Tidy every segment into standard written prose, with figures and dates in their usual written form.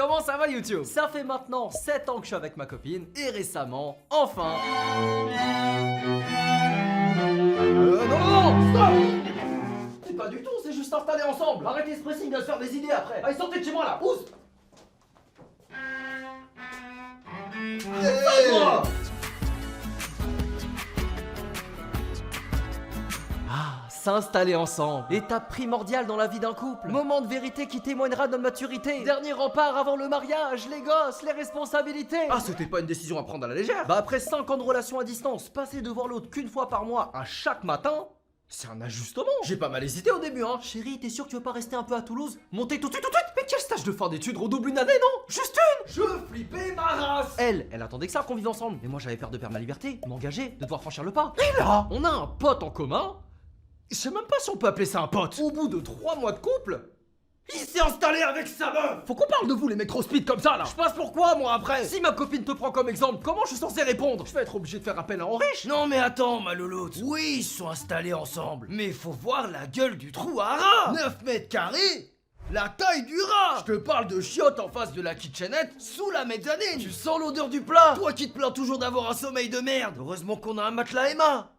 comment ça va YouTube? Ça fait maintenant 7 ans que je suis avec ma copine et récemment, enfin... non, stop! C'est pas du tout, c'est juste installé ensemble. Arrêtez ce pressing de se faire des idées après. Allez, sortez de chez moi là, pousse! S'installer ensemble, étape primordiale dans la vie d'un couple, moment de vérité qui témoignera de notre maturité, dernier rempart avant le mariage, les gosses, les responsabilités. Ah, c'était pas une décision à prendre à la légère. Bah après 5 ans de relation à distance, passer de voir l'autre qu'une fois par mois à chaque matin, c'est un ajustement. J'ai pas mal hésité au début, hein. Chérie, t'es sûr que tu veux pas rester un peu à Toulouse? Monter tout de suite, tout de suite? Mais quel stage de fin d'études? Redouble une année, non? Juste une! Je flippais ma race. Elle attendait que ça qu'on vive ensemble. Mais moi j'avais peur de perdre ma liberté, de m'engager, de devoir franchir le pas. Et là, on a un pote en commun. Je sais même pas si on peut appeler ça un pote. Au bout de 3 mois de couple, il s'est installé avec sa meuf. Faut qu'on parle de vous les mecs trop speed comme ça là. Je passe pour quoi moi après? Si ma copine te prend comme exemple, comment je suis censé répondre? Je vais être obligé de faire appel à un riche. Non mais attends ma louloute. Oui ils sont installés ensemble, mais faut voir la gueule du trou à rat. 9 mètres carrés, la taille du rat. Je te parle de chiottes en face de la kitchenette sous la mezzanine. Tu sens l'odeur du plat. Toi qui te plains toujours d'avoir un sommeil de merde. Heureusement qu'on a un matelas Emma.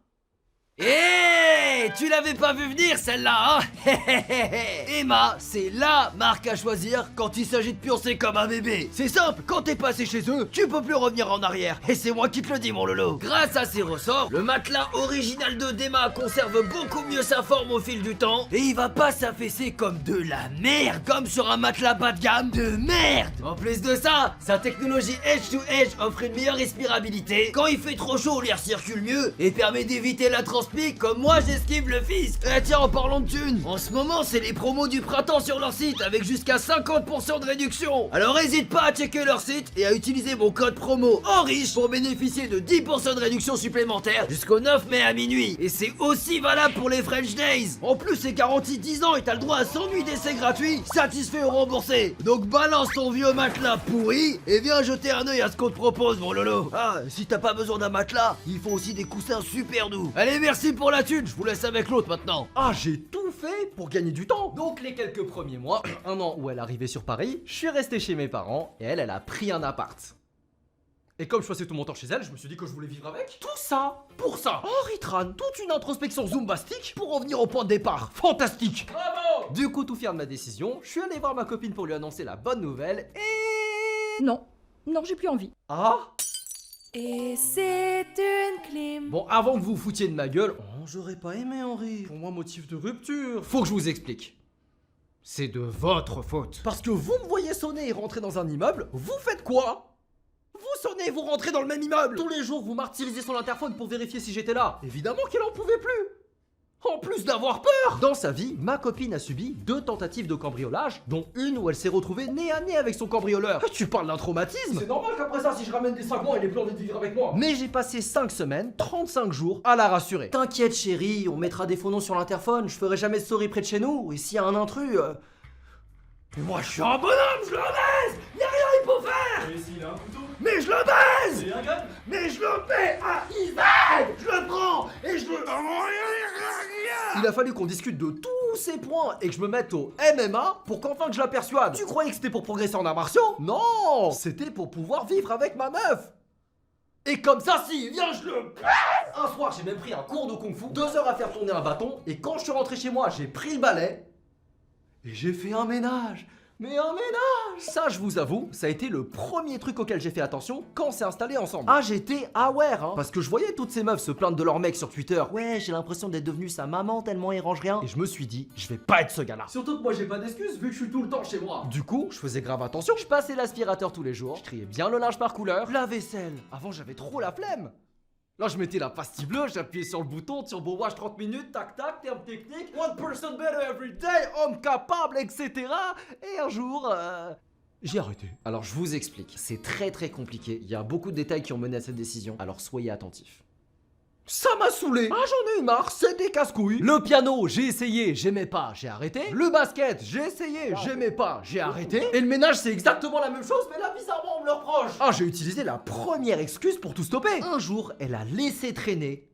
Tu l'avais pas vu venir celle-là, hein? Emma, c'est LA marque à choisir quand il s'agit de pioncer comme un bébé. C'est simple, quand t'es passé chez eux, tu peux plus revenir en arrière. Et c'est moi qui te le dis, mon lolo. Grâce à ces ressorts, le matelas original d'Emma conserve beaucoup mieux sa forme au fil du temps. Et il va pas s'affaisser comme de la merde, comme sur un matelas bas de gamme de merde. En plus de ça, sa technologie Edge to Edge offre une meilleure respirabilité. Quand il fait trop chaud, l'air circule mieux et permet d'éviter la transpiration comme moi j'esquive le fisc. Tiens, en parlant de thunes, en ce moment c'est les promos du printemps sur leur site avec jusqu'à 50% de réduction. Alors hésite pas à checker leur site et à utiliser mon code promo ENRICHE pour bénéficier de 10% de réduction supplémentaire jusqu'au 9 mai à minuit. Et c'est aussi valable pour les French Days. En plus c'est garanti 10 ans et t'as le droit à 100 nuits d'essai gratuits, satisfait ou remboursé. Donc balance ton vieux matelas pourri et viens jeter un œil à ce qu'on te propose, mon lolo. Ah, si t'as pas besoin d'un matelas, il faut aussi des coussins super doux. Allez, merci pour la thune, je vous laisse avec l'autre maintenant. Ah, j'ai tout fait pour gagner du temps. Donc les quelques premiers mois, un an où elle arrivait sur Paris, je suis resté chez mes parents et elle a pris un appart. Et comme je passais tout mon temps chez elle, je me suis dit que je voulais vivre avec. Tout ça pour ça. Oh Ritran, toute une introspection zumbastique pour revenir au point de départ. Fantastique. Bravo. Du coup, tout fier de ma décision, je suis allé voir ma copine pour lui annoncer la bonne nouvelle et... Non, j'ai plus envie. Ah. Et c'est une clim. Bon, avant que vous vous foutiez de ma gueule, oh, j'aurais pas aimé Henri. Pour moi, motif de rupture. Faut que je vous explique. C'est de votre faute. Parce que vous me voyez sonner et rentrer dans un immeuble, vous faites quoi? Vous sonnez, vous rentrez dans le même immeuble. Tous les jours, vous martyrisez son interphone pour vérifier si j'étais là. Évidemment qu'elle en pouvait plus. En plus d'avoir peur. Dans sa vie, ma copine a subi 2 tentatives de cambriolage, dont une où elle s'est retrouvée nez à nez avec son cambrioleur. Tu parles d'un traumatisme? C'est normal qu'après ça, si je ramène des sagons, elle ait plus envie de vivre avec moi. Mais j'ai passé 5 semaines, 35 jours à la rassurer. T'inquiète chérie, on mettra des faux noms sur l'interphone, je ferai jamais de story près de chez nous, et s'il y a un intrus... Mais moi je suis un bonhomme, je le baise. Y'a rien il peut faire. Et s'il a un couteau? Mais je le baise. Et un gun? Mais je le fais à Isaac. Je le prends et je le... Il a fallu qu'on discute de tous ces points et que je me mette au MMA pour qu'enfin que je la persuade. Tu croyais que c'était pour progresser en arts martiaux? Non, c'était pour pouvoir vivre avec ma meuf. Et comme ça, si viens, je le... Un soir, j'ai même pris un cours de kung-fu, 2 heures à faire tourner un bâton, et quand je suis rentré chez moi, j'ai pris le balai et j'ai fait un ménage. Mais un ménage! Ça, je vous avoue, ça a été le premier truc auquel j'ai fait attention quand on s'est installés ensemble. Ah, j'étais aware, hein. Parce que je voyais toutes ces meufs se plaindre de leur mec sur Twitter. Ouais, j'ai l'impression d'être devenu sa maman tellement il range rien. Et je me suis dit, je vais pas être ce gars-là. Surtout que moi, j'ai pas d'excuses vu que je suis tout le temps chez moi. Du coup, je faisais grave attention. Je passais l'aspirateur tous les jours, je triais bien le linge par couleur, la vaisselle. Avant, j'avais trop la flemme. Là, je mettais la pastille bleue, j'appuyais sur le bouton, turbo wash 30 minutes, tac tac, terme technique, one person better every day, homme capable, etc. Et un jour, j'ai arrêté. Alors, je vous explique. C'est très compliqué. Il y a beaucoup de détails qui ont mené à cette décision. Alors, soyez attentifs. Ça m'a saoulé. Ah, j'en ai eu marre, c'est des casse-couilles. Le piano, j'ai essayé, j'aimais pas, j'ai arrêté. Le basket, j'ai essayé, j'aimais pas, j'ai arrêté. Et le ménage, c'est exactement la même chose, mais là, bizarrement, on me le reproche. Ah, j'ai utilisé la première excuse pour tout stopper. Un jour, elle a laissé traîner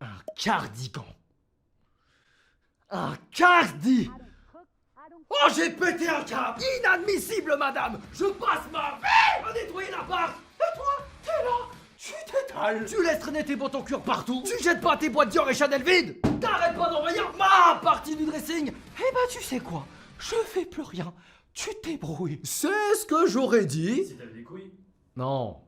un cardigan. Un cardi. Oh, j'ai pété un câble! Inadmissible, madame! Je passe ma vie à nettoyer l'appart! Et toi, t'es là! Tu t'étales! Tu laisses traîner tes bottons cuir partout! Tu jettes pas tes boîtes Dior et Chanel vides! T'arrêtes pas d'envahir ma partie du dressing! Eh bah, tu sais quoi? Je fais plus rien! Tu te débrouilles! C'est ce que j'aurais dit. Si t'as des couilles. Non.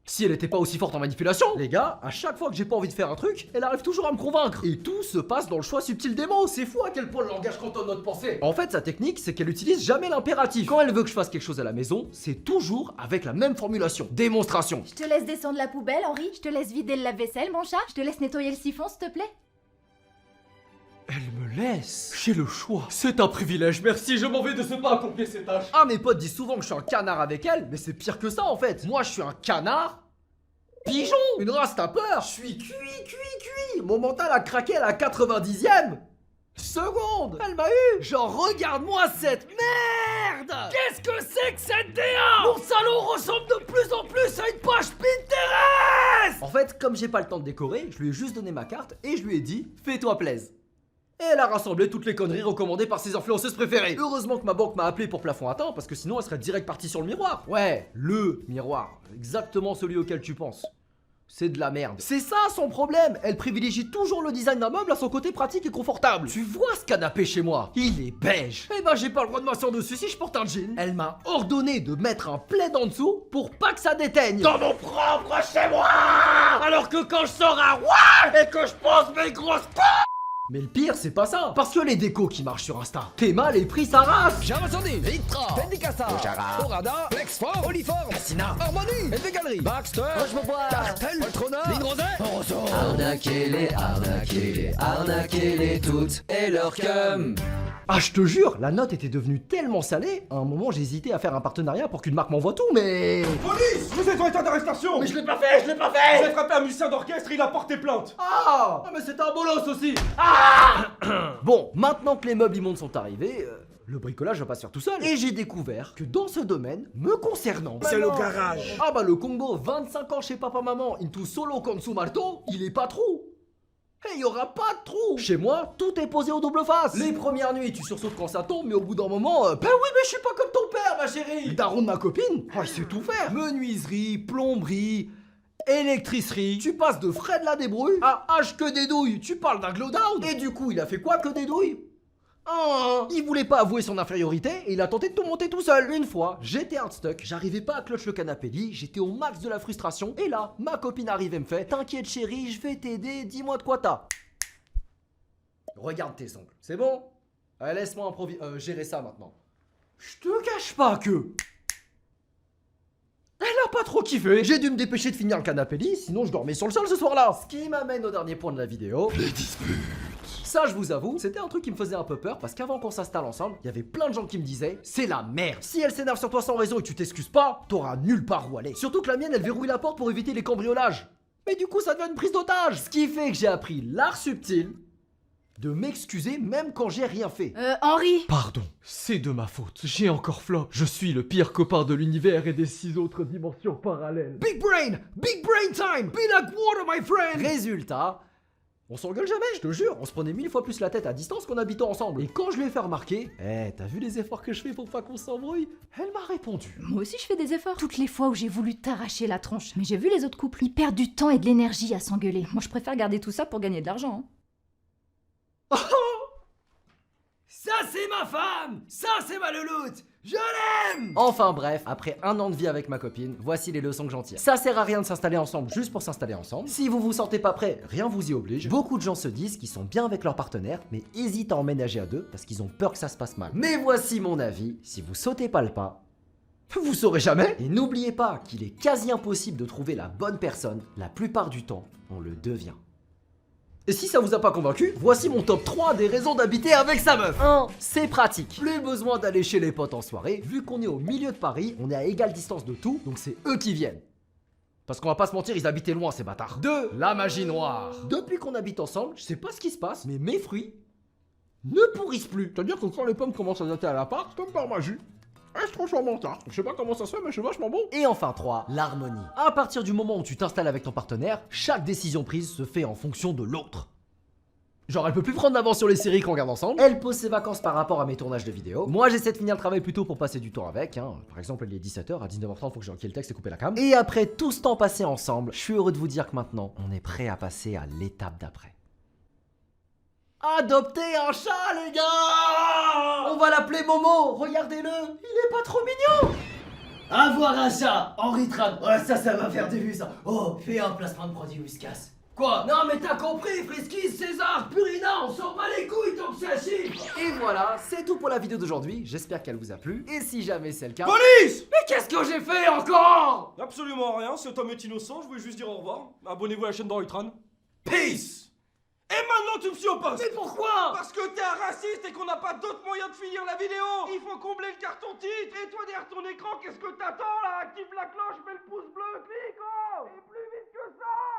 Si elle était pas aussi forte en manipulation, les gars, à chaque fois que j'ai pas envie de faire un truc, elle arrive toujours à me convaincre. Et tout se passe dans le choix subtil des mots. C'est fou à quel point le langage cantonne notre pensée. En fait, sa technique, c'est qu'elle utilise jamais l'impératif. Quand elle veut que je fasse quelque chose à la maison, c'est toujours avec la même formulation. Démonstration. Je te laisse descendre la poubelle, Henri. Je te laisse vider le lave-vaisselle, mon chat. Je te laisse nettoyer le siphon, s'il te plaît. Elle me laisse. J'ai le choix. C'est un privilège, merci, je m'en vais de ce pas accomplir ces tâches. Ah, mes potes disent souvent que je suis un canard avec elle, mais c'est pire que ça en fait. Moi, je suis un canard pigeon. Une race, t'as peur. Je suis cuit. Mon mental a craqué à la 90e seconde. Elle m'a eu. Genre, regarde-moi cette merde! Qu'est-ce que c'est que cette DA? Mon salon ressemble de plus en plus à une page Pinterest! En fait, comme j'ai pas le temps de décorer, je lui ai juste donné ma carte et je lui ai dit fais-toi plaise. Et elle a rassemblé toutes les conneries recommandées par ses influenceuses préférées. Heureusement que ma banque m'a appelé pour plafond atteint parce que sinon elle serait direct partie sur le miroir. Ouais, le miroir. Exactement celui auquel tu penses. C'est de la merde. C'est ça son problème. Elle privilégie toujours le design d'un meuble à son côté pratique et confortable. Tu vois ce canapé chez moi? Il est beige. Eh ben j'ai pas le droit de m'asseoir dessus si je porte un jean. Elle m'a ordonné de mettre un plaid en dessous pour pas que ça déteigne. Dans mon propre chez moi! Alors que quand je sors à Rouen et que je pose mes grosses Mais le pire, c'est pas ça. Parce que les décos qui marchent sur Insta, Théma les prix sa race. Jamazoni, Victra, Pendicassa, Orada, Flexform, Oliform, Cassina, Harmonie, LV Galerie, Baxter, Cartel, Poltrona, Ligne Roset, Arnaquez-les toutes et leur cum. Ah, je te jure, la note était devenue tellement salée. À un moment, j'ai hésité à faire un partenariat pour qu'une marque m'envoie tout, mais... Police! Vous êtes en état d'arrestation! Mais je l'ai pas fait. Vous avez frappé un musicien d'orchestre, il a porté plainte! Ah, mais c'était un bolos aussi. Bon, maintenant que les meubles immondes sont arrivés, le bricolage va pas se faire tout seul. Et j'ai découvert que dans ce domaine, me concernant... C'est le garage! Ah bah le combo 25 ans chez papa-maman into solo consumarto, il est pas trop. Et y aura pas de trou. Chez moi, tout est posé au double face. Les premières nuits, tu sursautes quand ça tombe, mais au bout d'un moment, bah oui, mais je suis pas comme ton père, ma chérie. Daron de ma copine, oh, il sait tout faire. Menuiserie, plomberie, électricerie. Tu passes de Fred la débrouille à H que des douilles. Tu parles d'un glow down. Et du coup, il a fait quoi que des douilles? Il voulait pas avouer son infériorité et il a tenté de tout monter tout seul. Une fois, j'étais hardstuck, j'arrivais pas à clutch le canapé lit, j'étais au max de la frustration et là, ma copine arrive et me fait t'inquiète chérie, je vais t'aider, dis-moi de quoi t'as. Regarde tes ongles, c'est bon? Laisse-moi gérer ça maintenant. Je te cache pas que... Elle a pas trop kiffé. J'ai dû me dépêcher de finir le canapé lit, sinon je dormais sur le sol ce soir-là. Ce qui m'amène au dernier point de la vidéo. Les disputes. Ça, je vous avoue, c'était un truc qui me faisait un peu peur parce qu'avant qu'on s'installe ensemble, il y avait plein de gens qui me disaient c'est la merde. Si elle s'énerve sur toi sans raison et que tu t'excuses pas, t'auras nulle part où aller. Surtout que la mienne, elle verrouille la porte pour éviter les cambriolages. Mais du coup, ça devient une prise d'otage. Ce qui fait que j'ai appris l'art subtil de m'excuser même quand j'ai rien fait. Henri. Pardon, c'est de ma faute, j'ai encore flop. Je suis le pire copain de l'univers et des 6 autres dimensions parallèles. Big brain time, be like water my friend. Résultat, on s'engueule jamais, je te jure, on se prenait 1000 fois plus la tête à distance qu'en habitant ensemble. Et quand je lui ai fait remarquer, t'as vu les efforts que je fais pour pas qu'on s'embrouille? Elle m'a répondu. Moi aussi je fais des efforts. Toutes les fois où j'ai voulu t'arracher la tronche. Mais j'ai vu les autres couples, ils perdent du temps et de l'énergie à s'engueuler. Moi je préfère garder tout ça pour gagner de l'argent. Ça c'est ma femme! Ça c'est ma louloute! Je l'aime! Enfin bref, après un an de vie avec ma copine, voici les leçons que j'en tire. Ça sert à rien de s'installer ensemble juste pour s'installer ensemble. Si vous vous sentez pas prêt, rien vous y oblige. Beaucoup de gens se disent qu'ils sont bien avec leur partenaire, mais hésitent à emménager à deux parce qu'ils ont peur que ça se passe mal. Mais voici mon avis, si vous sautez pas le pas, vous saurez jamais. Et n'oubliez pas qu'il est quasi impossible de trouver la bonne personne. La plupart du temps, on le devient. Et si ça vous a pas convaincu, voici mon top 3 des raisons d'habiter avec sa meuf. 1. C'est pratique. Plus besoin d'aller chez les potes en soirée. Vu qu'on est au milieu de Paris, on est à égale distance de tout, donc c'est eux qui viennent. Parce qu'on va pas se mentir, ils habitaient loin ces bâtards. 2. La magie noire. Depuis qu'on habite ensemble, je sais pas ce qui se passe, mais mes fruits ne pourrissent plus. C'est-à-dire que quand les pommes commencent à dater à l'appart, comme par magie, elles se transforment en tarte. Je sais pas comment ça se fait, mais c'est vachement bon. Et enfin 3, l'harmonie. À partir du moment où tu t'installes avec ton partenaire, chaque décision prise se fait en fonction de l'autre. Genre elle peut plus prendre d'avance sur les séries qu'on regarde ensemble. Elle pose ses vacances par rapport à mes tournages de vidéos. Moi j'essaie de finir le travail plus tôt pour passer du temps avec, hein. Par exemple il est 17h, à 19h30 faut que j'ai enquillé le texte et couper la cam. Et après tout ce temps passé ensemble, je suis heureux de vous dire que maintenant, on est prêt à passer à l'étape d'après. Adopter un chat les gars. On va l'appeler Momo, regardez-le, il est pas trop mignon. Avoir un chat, Henri Tram. Ouais, ça va faire des vues, ça. Oh, fais un placement de produit Whiskas. Quoi? Non, mais t'as compris, Friskis, César, Purina, on s'en bat les couilles tant que ça chiffre. Et voilà, c'est tout pour la vidéo d'aujourd'hui. J'espère qu'elle vous a plu. Et si jamais c'est le cas... Police! Mais qu'est-ce que j'ai fait encore? Absolument rien, cet homme est innocent, je voulais juste dire au revoir. Abonnez-vous à la chaîne d'Henri Tran. Peace! Et maintenant tu me suis au poste! Mais pourquoi? Parce que t'es un raciste et qu'on n'a pas d'autre moyen de finir la vidéo! Il faut combler le carton titre! Et toi derrière ton écran, qu'est-ce que t'attends là? Active la cloche, mets le pouce bleu, clique! Oh! Et plus vite que ça!